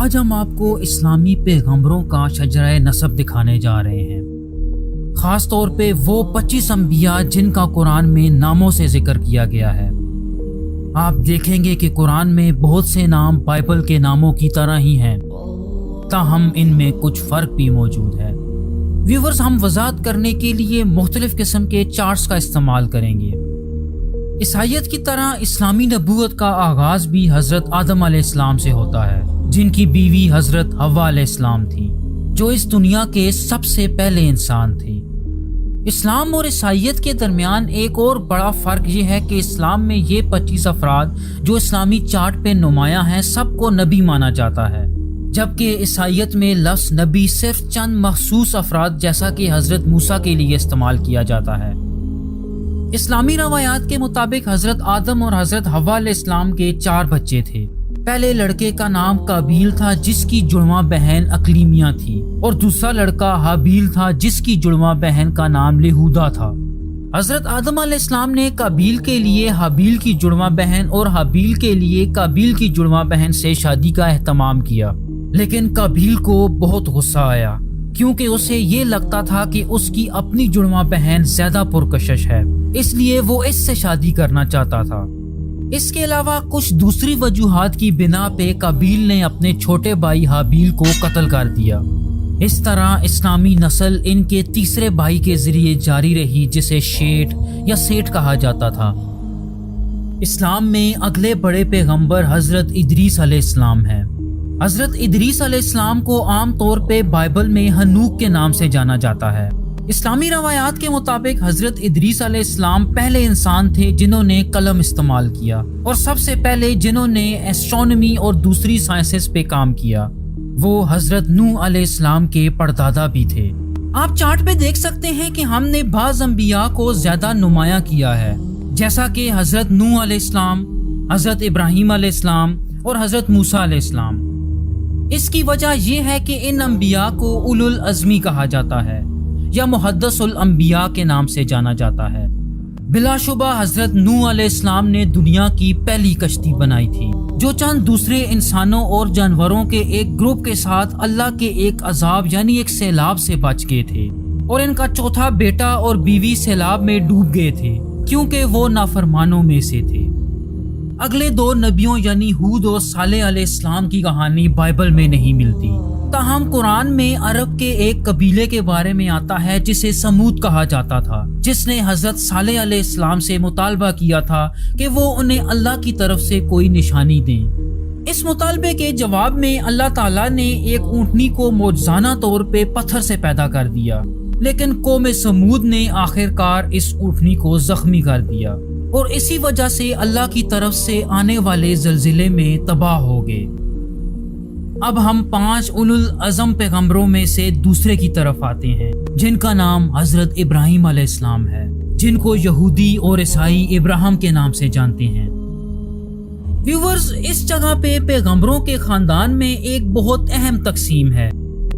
آج ہم آپ کو اسلامی پیغمبروں کا شجرہ نسب دکھانے جا رہے ہیں، خاص طور پہ وہ 25 انبیاء جن کا قرآن میں ناموں سے ذکر کیا گیا ہے۔ آپ دیکھیں گے کہ قرآن میں بہت سے نام بائبل کے ناموں کی طرح ہی ہیں، تاہم ان میں کچھ فرق بھی موجود ہے۔ ویورز، ہم وضاحت کرنے کے لیے مختلف قسم کے چارٹس کا استعمال کریں گے۔ عیسائیت کی طرح اسلامی نبوت کا آغاز بھی حضرت آدم علیہ السلام سے ہوتا ہے، جن کی بیوی حضرت حوا علیہ السلام تھی، جو اس دنیا کے سب سے پہلے انسان تھی۔ اسلام اور عیسائیت کے درمیان ایک اور بڑا فرق یہ ہے کہ اسلام میں یہ 25 افراد جو اسلامی چارٹ پہ نمایاں ہیں سب کو نبی مانا جاتا ہے، جبکہ عیسائیت میں لفظ نبی صرف چند مخصوص افراد جیسا کہ حضرت موسیٰ کے لیے استعمال کیا جاتا ہے۔ اسلامی روایات کے مطابق حضرت آدم اور حضرت حوا علیہ السلام کے 4 بچے تھے۔ پہلے لڑکے کا نام قابیل تھا جس کی جڑواں بہن اقلیمیہ تھی، اور دوسرا لڑکا حابیل تھا جس کی جڑواں بہن کا نام لہودا تھا۔ حضرت آدم علیہ السلام نے قابیل کے لیے حابیل کی جڑواں بہن اور حابیل کے لیے قابیل کی جڑواں بہن سے شادی کا اہتمام کیا، لیکن قابیل کو بہت غصہ آیا کیونکہ اسے یہ لگتا تھا کہ اس کی اپنی جڑواں بہن زیادہ پرکشش ہے، اس لیے وہ اس سے شادی کرنا چاہتا تھا۔ اس کے علاوہ کچھ دوسری وجوہات کی بنا پہ قابیل نے اپنے چھوٹے بھائی حابیل کو قتل کر دیا۔ اس طرح اسلامی نسل ان کے تیسرے بھائی کے ذریعے جاری رہی، جسے شیٹ یا سیٹ کہا جاتا تھا۔ اسلام میں اگلے بڑے پیغمبر حضرت ادریس علیہ السلام ہیں۔ حضرت ادریس علیہ السلام کو عام طور پہ بائبل میں ہنوک کے نام سے جانا جاتا ہے۔ اسلامی روایات کے مطابق حضرت ادریس علیہ السلام پہلے انسان تھے جنہوں نے قلم استعمال کیا، اور سب سے پہلے جنہوں نے ایسٹرونومی اور دوسری سائنسز پہ کام کیا۔ وہ حضرت نوح علیہ السلام کے پردادا بھی تھے۔ آپ چارٹ پہ دیکھ سکتے ہیں کہ ہم نے بعض انبیاء کو زیادہ نمایاں کیا ہے، جیسا کہ حضرت نوح علیہ السلام، حضرت ابراہیم علیہ السلام اور حضرت موسیٰ علیہ السلام۔ اس کی وجہ یہ ہے کہ ان انبیاء کو اولو العزمی کہا جاتا ہے یا محدث الانبیاء کے نام سے جانا جاتا ہے۔ بلا شبہ حضرت نوح علیہ السلام نے دنیا کی پہلی کشتی بنائی تھی، جو چند دوسرے انسانوں اور جانوروں کے ایک گروپ کے ساتھ اللہ کے ایک عذاب یعنی ایک سیلاب سے بچ گئے تھے، اور ان کا چوتھا بیٹا اور بیوی سیلاب میں ڈوب گئے تھے کیونکہ وہ نافرمانوں میں سے تھے۔ اگلے 2 نبیوں یعنی ہود اور صالح علیہ السلام کی کہانی بائبل میں نہیں ملتی، تاہم قرآن میں عرب کے ایک قبیلے کے بارے میں آتا ہے جسے سمود کہا جاتا تھا، جس نے حضرت صالح علیہ السلام سے مطالبہ کیا تھا کہ وہ انہیں اللہ کی طرف سے کوئی نشانی دیں۔ اس مطالبے کے جواب میں اللہ تعالیٰ نے ایک اونٹنی کو معجزانہ طور پہ پتھر سے پیدا کر دیا، لیکن قوم سمود نے آخر کار اس اونٹنی کو زخمی کر دیا، اور اسی وجہ سے اللہ کی طرف سے آنے والے زلزلے میں تباہ ہو گئے۔ اب ہم 5 اولو العزم پیغمبروں میں سے دوسرے کی طرف آتے ہیں، جن کا نام حضرت ابراہیم علیہ السلام ہے، جن کو یہودی اور عیسائی ابراہیم کے نام سے جانتے ہیں۔ ویورز، اس جگہ پہ پیغمبروں کے خاندان میں ایک بہت اہم تقسیم ہے،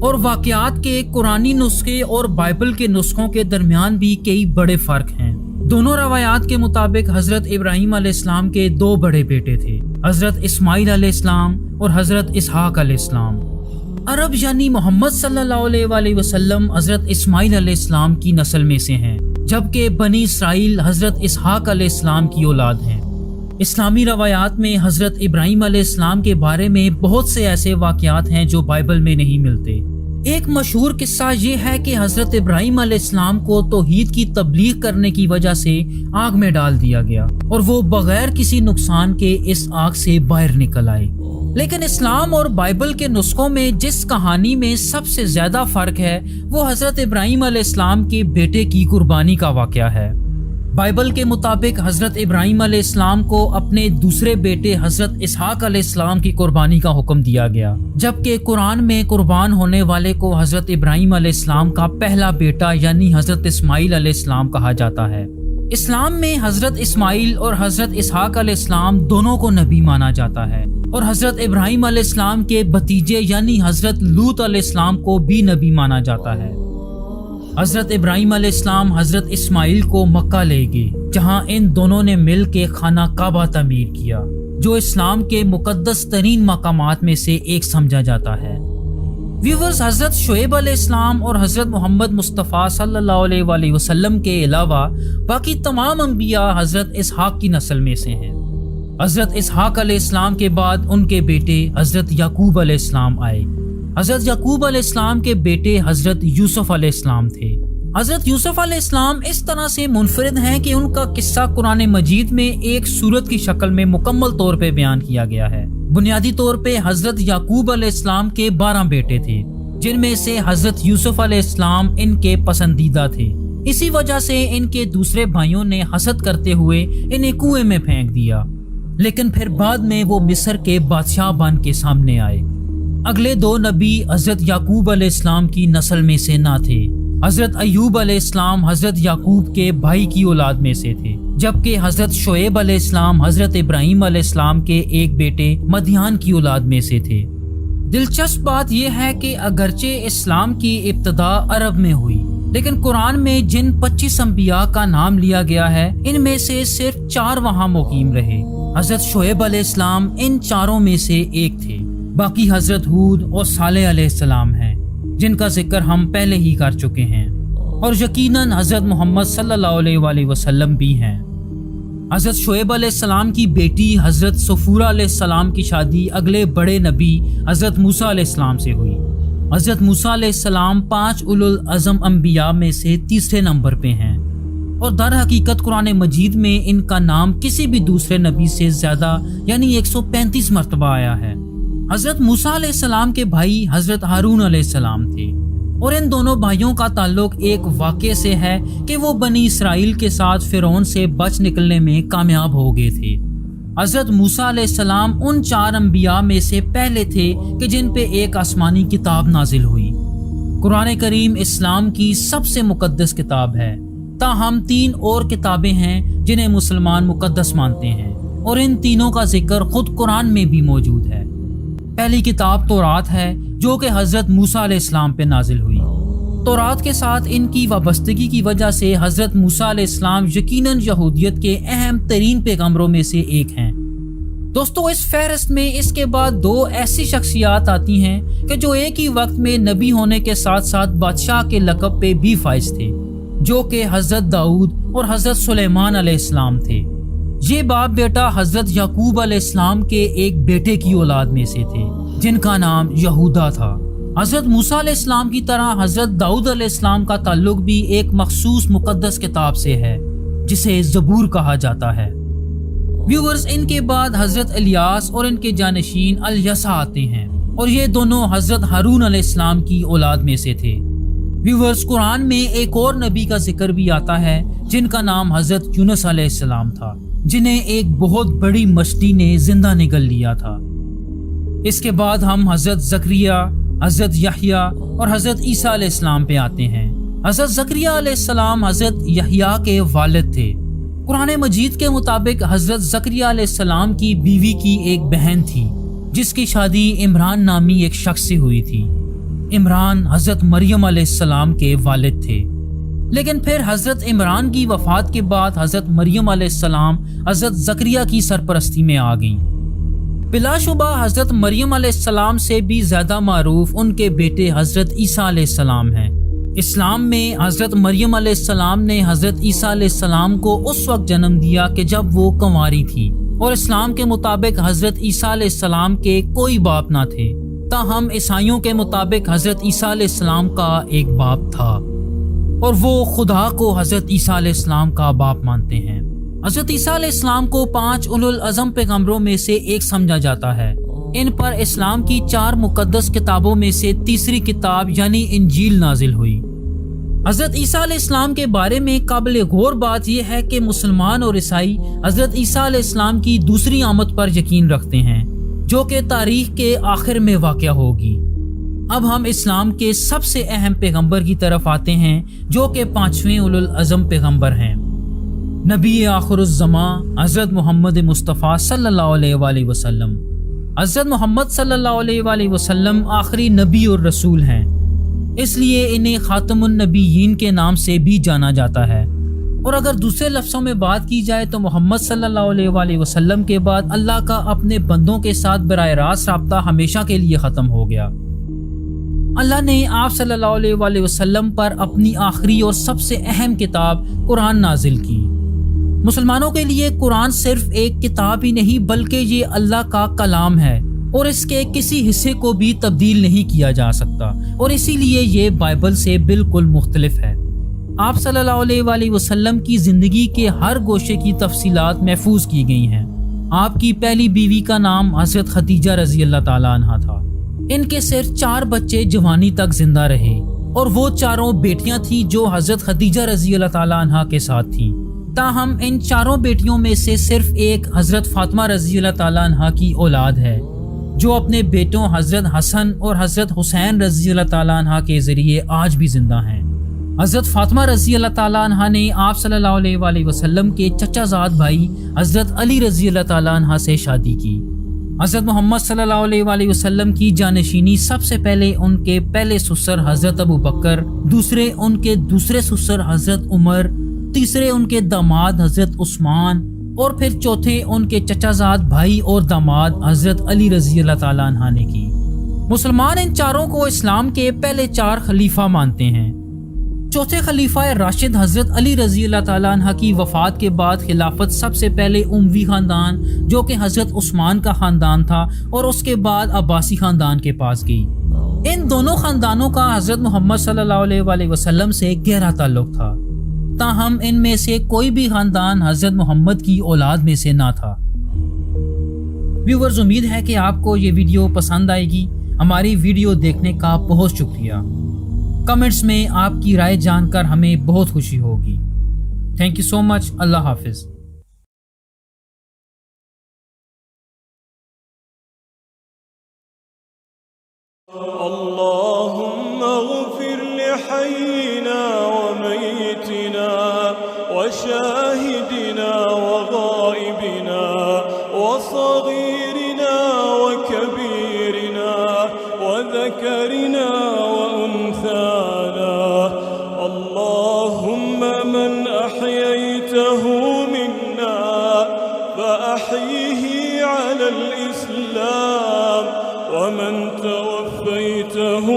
اور واقعات کے قرآنی نسخے اور بائبل کے نسخوں کے درمیان بھی کئی بڑے فرق ہیں۔ دونوں روایات کے مطابق حضرت ابراہیم علیہ السلام کے 2 بڑے بیٹے تھے، حضرت اسماعیل علیہ السلام اور حضرت اسحاق علیہ السلام۔ عرب یعنی محمد صلی اللہ علیہ وآلہ وسلم حضرت اسماعیل علیہ السلام کی نسل میں سے ہیں، جبکہ بنی اسرائیل حضرت اسحاق علیہ السلام کی اولاد ہیں۔ اسلامی روایات میں حضرت ابراہیم علیہ السلام کے بارے میں بہت سے ایسے واقعات ہیں جو بائبل میں نہیں ملتے۔ ایک مشہور قصہ یہ ہے کہ حضرت ابراہیم علیہ السلام کو توحید کی تبلیغ کرنے کی وجہ سے آگ میں ڈال دیا گیا، اور وہ بغیر کسی نقصان کے اس آگ سے باہر نکل آئے۔ لیکن اسلام اور بائبل کے نسخوں میں جس کہانی میں سب سے زیادہ فرق ہے وہ حضرت ابراہیم علیہ السلام کے بیٹے کی قربانی کا واقعہ ہے۔ بائبل کے مطابق حضرت ابراہیم علیہ السلام کو اپنے دوسرے بیٹے حضرت اسحاق علیہ السلام کی قربانی کا حکم دیا گیا، جبکہ قرآن میں قربان ہونے والے کو حضرت ابراہیم علیہ السلام کا پہلا بیٹا یعنی حضرت اسماعیل علیہ السلام کہا جاتا ہے۔ اسلام میں حضرت اسماعیل اور حضرت اسحاق علیہ السلام دونوں کو نبی مانا جاتا ہے، اور حضرت ابراہیم علیہ السلام کے بھتیجے یعنی حضرت لوط علیہ السلام کو بھی نبی مانا جاتا ہے۔ حضرت ابراہیم علیہ السلام حضرت اسماعیل کو مکہ لے گئے، جہاں ان دونوں نے مل کے خانہ کعبہ تعمیر کیا۔ جو اسلام کے مقدس ترین مقامات میں سے ایک سمجھا جاتا ہے۔ ویورز، حضرت شعیب علیہ السلام اور حضرت محمد مصطفیٰ صلی اللہ علیہ وآلہ وسلم کے علاوہ باقی تمام انبیاء حضرت اسحاق کی نسل میں سے ہیں۔ حضرت اسحاق علیہ السلام کے بعد ان کے بیٹے حضرت یعقوب علیہ السلام آئے۔ حضرت یعقوب علیہ السلام کے بیٹے حضرت یوسف علیہ السلام تھے۔ حضرت یوسف علیہ السلام اس طرح سے منفرد ہیں کہ ان کا قصہ قرآن مجید میں ایک سورت کی شکل میں مکمل طور پہ بیان کیا گیا ہے۔ بنیادی طور پہ حضرت یعقوب علیہ السلام کے 12 بیٹے تھے، جن میں سے حضرت یوسف علیہ السلام ان کے پسندیدہ تھے۔ اسی وجہ سے ان کے دوسرے بھائیوں نے حسد کرتے ہوئے انہیں کنویں میں پھینک دیا، لیکن پھر بعد میں وہ مصر کے بادشاہ بن کے سامنے آئے۔ اگلے 2 نبی حضرت یعقوب علیہ السلام کی نسل میں سے نہ تھے۔ حضرت ایوب علیہ السلام حضرت یعقوب کے بھائی کی اولاد میں سے تھے، جبکہ حضرت شعیب علیہ السلام حضرت ابراہیم علیہ السلام کے ایک بیٹے مدیان کی اولاد میں سے تھے۔ دلچسپ بات یہ ہے کہ اگرچہ اسلام کی ابتدا عرب میں ہوئی، لیکن قرآن میں جن 25 انبیاء کا نام لیا گیا ہے، ان میں سے صرف 4 وہاں مقیم رہے۔ حضرت شعیب علیہ السلام ان 4 میں سے ایک تھے، باقی حضرت ہود اور صالح علیہ السلام ہیں، جن کا ذکر ہم پہلے ہی کر چکے ہیں، اور یقیناً حضرت محمد صلی اللہ علیہ وآلہ وسلم بھی ہیں۔ حضرت شعیب علیہ السلام کی بیٹی حضرت صفورہ علیہ السلام کی شادی اگلے بڑے نبی حضرت موسیٰ علیہ السلام سے ہوئی۔ حضرت موسیٰ علیہ السلام 5 اولو العزم انبیاء میں سے تیسرے نمبر پہ ہیں، اور در حقیقت قرآن مجید میں ان کا نام کسی بھی دوسرے نبی سے زیادہ یعنی 135 مرتبہ آیا ہے۔ حضرت موسیٰ علیہ السلام کے بھائی حضرت ہارون علیہ السلام تھے، اور ان دونوں بھائیوں کا تعلق ایک واقعے سے ہے کہ وہ بنی اسرائیل کے ساتھ فرعون سے بچ نکلنے میں کامیاب ہو گئے تھے۔ حضرت موسیٰ علیہ السلام ان 4 انبیاء میں سے پہلے تھے کہ جن پہ ایک آسمانی کتاب نازل ہوئی۔ قرآن کریم اسلام کی سب سے مقدس کتاب ہے، تاہم 3 اور کتابیں ہیں جنہیں مسلمان مقدس مانتے ہیں، اور ان تینوں کا ذکر خود قرآن میں بھی موجود ہے۔ پہلی کتاب تورات ہے، جو کہ حضرت موسیٰ علیہ السلام پہ نازل ہوئی۔ تورات کے ساتھ ان کی وابستگی کی وجہ سے حضرت موسیٰ علیہ السلام یقیناً یہودیت کے اہم ترین پیغمبروں میں سے ایک ہیں۔ دوستو، اس فہرست میں اس کے بعد 2 ایسی شخصیات آتی ہیں کہ جو ایک ہی وقت میں نبی ہونے کے ساتھ ساتھ بادشاہ کے لقب پہ بھی فائز تھے، جو کہ حضرت داؤد اور حضرت سلیمان علیہ السلام تھے۔ یہ باپ بیٹا حضرت یعقوب علیہ السلام کے ایک بیٹے کی اولاد میں سے تھے، جن کا نام یہودا تھا۔ حضرت موسیٰ علیہ السلام کی طرح حضرت داؤد علیہ السلام کا تعلق بھی ایک مخصوص مقدس کتاب سے ہے، جسے زبور کہا جاتا ہے۔ ویورز، ان کے بعد حضرت الیاس اور ان کے جانشین الیسع آتے ہیں، اور یہ دونوں حضرت ہارون علیہ السلام کی اولاد میں سے تھے۔ ویورز، قرآن میں ایک اور نبی کا ذکر بھی آتا ہے جن کا نام حضرت یونس علیہ السلام تھا، جنہیں ایک بہت بڑی مچھلی نے زندہ نگل لیا تھا۔ اس کے بعد ہم حضرت زکریا، حضرت یحییٰ اور حضرت عیسیٰ علیہ السلام پہ آتے ہیں۔ حضرت زکریا علیہ السلام حضرت یحییٰ کے والد تھے۔ قرآن مجید کے مطابق حضرت زکریا علیہ السلام کی بیوی کی ایک بہن تھی، جس کی شادی عمران نامی ایک شخص سے ہوئی تھی۔ عمران حضرت مریم علیہ السلام کے والد تھے، لیکن پھر حضرت عمران کی وفات کے بعد حضرت مریم علیہ السلام حضرت زکریا کی سرپرستی میں آ گئیں۔ بلا شبہ حضرت مریم علیہ السلام سے بھی زیادہ معروف ان کے بیٹے حضرت عیسیٰ علیہ السلام ہیں۔ اسلام میں حضرت مریم علیہ السلام نے حضرت عیسیٰ علیہ السلام کو اس وقت جنم دیا کہ جب وہ کنواری تھی، اور اسلام کے مطابق حضرت عیسیٰ علیہ السلام کے کوئی باپ نہ تھے، تاہم عیسائیوں کے مطابق حضرت عیسیٰ علیہ السلام کا ایک باپ تھا، اور وہ خدا کو حضرت عیسیٰ علیہ السلام کا باپ مانتے ہیں۔ حضرت عیسیٰ علیہ السلام کو 5 اولو العزم پیغمبروں میں سے ایک سمجھا جاتا ہے۔ ان پر اسلام کی 4 مقدس کتابوں میں سے تیسری کتاب یعنی انجیل نازل ہوئی۔ حضرت عیسیٰ علیہ السلام کے بارے میں قابل غور بات یہ ہے کہ مسلمان اور عیسائی حضرت عیسیٰ علیہ السلام کی دوسری آمد پر یقین رکھتے ہیں، جو کہ تاریخ کے آخر میں واقع ہوگی۔ اب ہم اسلام کے سب سے اہم پیغمبر کی طرف آتے ہیں، جو کہ 5ویں اولو العزم پیغمبر ہیں، نبی آخر الزمان حضرت محمد مصطفیٰ صلی اللہ علیہ وآلہ وسلم۔ حضرت محمد صلی اللہ علیہ وآلہ وسلم آخری نبی اور رسول ہیں، اس لیے انہیں خاتم النبیین کے نام سے بھی جانا جاتا ہے، اور اگر دوسرے لفظوں میں بات کی جائے تو محمد صلی اللہ علیہ وآلہ وسلم کے بعد اللہ کا اپنے بندوں کے ساتھ براہ راست رابطہ ہمیشہ کے لیے ختم ہو گیا۔ اللہ نے آپ صلی اللہ علیہ وآلہ وسلم پر اپنی آخری اور سب سے اہم کتاب قرآن نازل کی۔ مسلمانوں کے لیے قرآن صرف ایک کتاب ہی نہیں بلکہ یہ اللہ کا کلام ہے اور اس کے کسی حصے کو بھی تبدیل نہیں کیا جا سکتا، اور اسی لیے یہ بائبل سے بالکل مختلف ہے۔ آپ صلی اللہ علیہ وآلہ وسلم کی زندگی کے ہر گوشے کی تفصیلات محفوظ کی گئی ہیں۔ آپ کی پہلی بیوی کا نام حضرت خدیجہ رضی اللہ تعالیٰ عنہا تھا۔ ان کے صرف 4 بچے جوانی تک زندہ رہے، اور وہ چاروں بیٹیاں تھیں جو حضرت خدیجہ رضی اللہ تعالیٰ عنہا کے ساتھ تھیں۔ تاہم ان چاروں بیٹیوں میں سے صرف ایک حضرت فاطمہ رضی اللہ تعالیٰ عنہا کی اولاد ہے، جو اپنے بیٹوں حضرت حسن اور حضرت حسین رضی اللہ تعالیٰ عنہا کے ذریعے آج بھی زندہ ہیں۔ حضرت فاطمہ رضی اللہ تعالیٰ عنہا نے آپ صلی اللہ علیہ وآلہ وسلم کے چچا زاد بھائی حضرت علی رضی اللہ تعالیٰ عنہا سے شادی کی۔ حضرت محمد صلی اللہ علیہ وآلہ وسلم کی جانشینی سب سے پہلے ان کے پہلے سسر حضرت ابو بکر، دوسرے ان کے دوسرے سسر حضرت عمر، تیسرے ان کے داماد حضرت عثمان، اور پھر چوتھے ان کے چچا زاد بھائی اور داماد حضرت علی رضی اللہ تعالیٰ عنہ نے کی۔ مسلمان ان چاروں کو اسلام کے پہلے 4 خلیفہ مانتے ہیں۔ چوتھے خلیفہ راشد حضرت علی رضی اللہ تعالیٰ عنہ کی وفات کے بعد خلافت سب سے پہلے اموی خاندان جو کہ حضرت عثمان کا خاندان تھا اور اس کے بعد عباسی خاندان کے پاس گئی۔ ان دونوں خاندانوں کا حضرت محمد صلی اللہ علیہ وآلہ وسلم سے گہرا تعلق تھا، تاہم ان میں سے کوئی بھی خاندان حضرت محمد کی اولاد میں سے نہ تھا۔ ویورز، امید ہے کہ آپ کو یہ ویڈیو پسند آئے گی۔ ہماری ویڈیو دیکھنے کا بہت شکریہ۔ کمنٹس میں آپ کی رائے جان کر ہمیں بہت خوشی ہوگی۔ تھینک یو سو مچ۔ اللہ حافظ۔ اللهم اغفر لحينا وميتنا وشاهدنا وغائبنا وصغيرنا وكبيرنا وذكرنا وأنثانا، اللهم من أحييته منا فأحيه على الإسلام، ومن توفيته